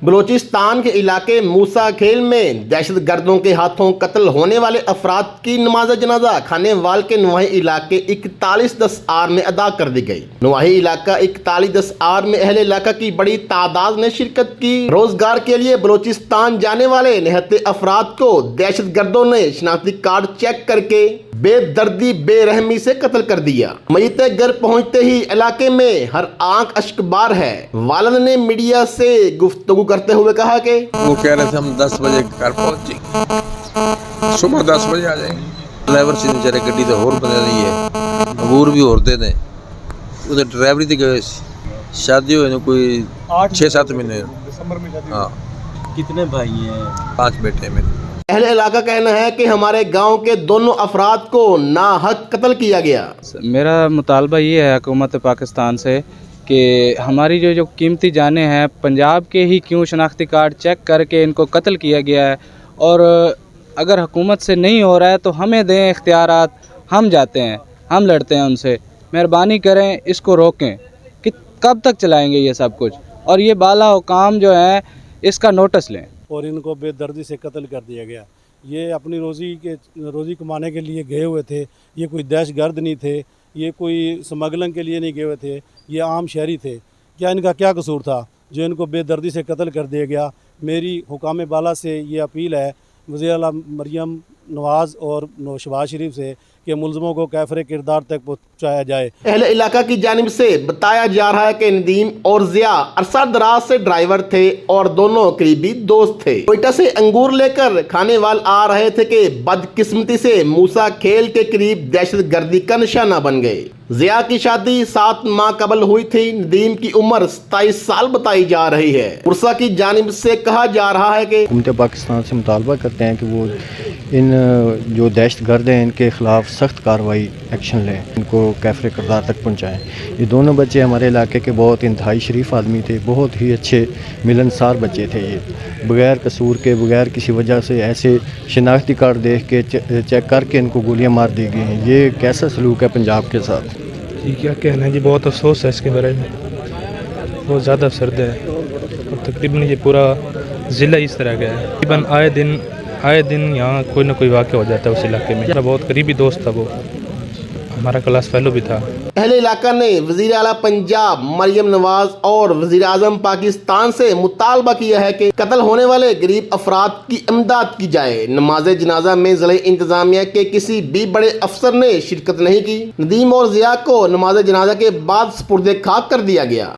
بلوچستان کے علاقے موسیٰ کھیل میں دہشت گردوں کے ہاتھوں قتل ہونے والے افراد کی نماز جنازہ کھانے وال کے نواحی علاقے 4110 آر میں ادا کر دی گئی۔ نواحی علاقہ 4110 آر میں اہل علاقہ کی بڑی تعداد نے شرکت کی۔ روزگار کے لیے بلوچستان جانے والے نہتے افراد کو دہشت گردوں نے شناختی کارڈ چیک کر کے بے دردی بے رحمی سے قتل کر دیا۔ میتیں گھر پہنچتے ہی علاقے میں ہر آنکھ اشک بار ہے۔ والد نے میڈیا سے گفتگو کرتے ہوئے کہا کہ وہ کہہ رہے تھے ہم 10 بجے گھر پہنچ جائیں گے، صبح 10 بجے آ جائیں گے۔ ڈرائیور سے بیچارے گڈی تو ہور بنے رہی ہے، عبور بھی ہوتے تھے، ادھر ڈرائیوری تھی گئے، شادی ہوئے کوئی 6-7 مہینے۔ ہاں، کتنے بھائی ہیں؟ 5 بیٹے ہیں میرے۔ اہل علاقہ کا کہنا ہے کہ ہمارے گاؤں کے دونوں افراد کو ناحق قتل کیا گیا۔ میرا مطالبہ یہ ہے حکومت پاکستان سے کہ ہماری جو قیمتی جانیں ہیں، پنجاب کے ہی کیوں شناختی کارڈ چیک کر کے ان کو قتل کیا گیا ہے، اور اگر حکومت سے نہیں ہو رہا ہے تو ہمیں دیں اختیارات، ہم جاتے ہیں، ہم لڑتے ہیں ان سے۔ مہربانی کریں، اس کو روکیں کہ کب تک چلائیں گے یہ سب کچھ، اور یہ بالا حکام جو ہیں اس کا نوٹس لیں۔ اور ان کو بے دردی سے قتل کر دیا گیا۔ یہ اپنی روزی کمانے کے لیے گئے ہوئے تھے، یہ کوئی دہشت گرد نہیں تھے، یہ کوئی سمگلنگ کے لیے نہیں گئے ہوئے تھے، یہ عام شہری تھے۔ کیا ان کا کیا قصور تھا جو ان کو بے دردی سے قتل کر دیا گیا؟ میری حکام بالا سے یہ اپیل ہے وزیر اعلیٰ مریم نواز اور شہباز شریف سے کہ ملزموں کو کیفر کردار تک پہنچایا جائے۔ اہل علاقہ کی جانب سے بتایا جا رہا ہے کہ ندیم اور ضیاء عرصہ دراز سے ڈرائیور تھے اور دونوں قریبی دوست تھے۔ کوئٹہ سے انگور لے کر کھانے وال آ رہے تھے کہ بدقسمتی سے موسیٰ کھیل کے قریب دہشت گردی کا نشانہ بن گئے۔ ضیاء کی شادی 7 ماہ قبل ہوئی تھی۔ ندیم کی عمر 27 سال بتائی جا رہی ہے۔ عرصہ کی جانب سے کہا جا رہا ہے کہ حکومت پاکستان سے مطالبہ کرتے ہیں کہ وہ ان جو دہشت گرد ہیں ان کے خلاف سخت کارروائی ایکشن لیں، ان کو کیفر کردار تک پہنچائیں۔ یہ دونوں بچے ہمارے علاقے کے بہت انتہائی شریف آدمی تھے، بہت ہی اچھے ملنسار بچے تھے۔ یہ بغیر قصور کے، بغیر کسی وجہ سے ایسے شناختی کارڈ دیکھ کے چیک کر کے ان کو گولیاں مار دی گئی ہیں۔ یہ کیسا سلوک ہے پنجاب کے ساتھ؟ جی کیا کہنا ہے جی، بہت افسوس ہے اس کے بارے میں، بہت زیادہ افسردہ ہے۔ اور تقریباً یہ پورا ضلع اس طرح کا ہے، تقریباً آئے دن یہاں کوئی نہ کوئی واقعہ ہو جاتا ہے اس علاقے میں۔ میرا بہت قریبی دوست تھا، وہ ہمارا کلاس فیلو بھی تھا۔ اہل علاقہ نے وزیر اعلیٰ پنجاب مریم نواز اور وزیر اعظم پاکستان سے مطالبہ کیا ہے کہ قتل ہونے والے غریب افراد کی امداد کی جائے۔ نماز جنازہ میں ضلع انتظامیہ کے کسی بھی بڑے افسر نے شرکت نہیں کی۔ ندیم اور ضیاء کو نماز جنازہ کے بعد سپرد خاک کر دیا گیا۔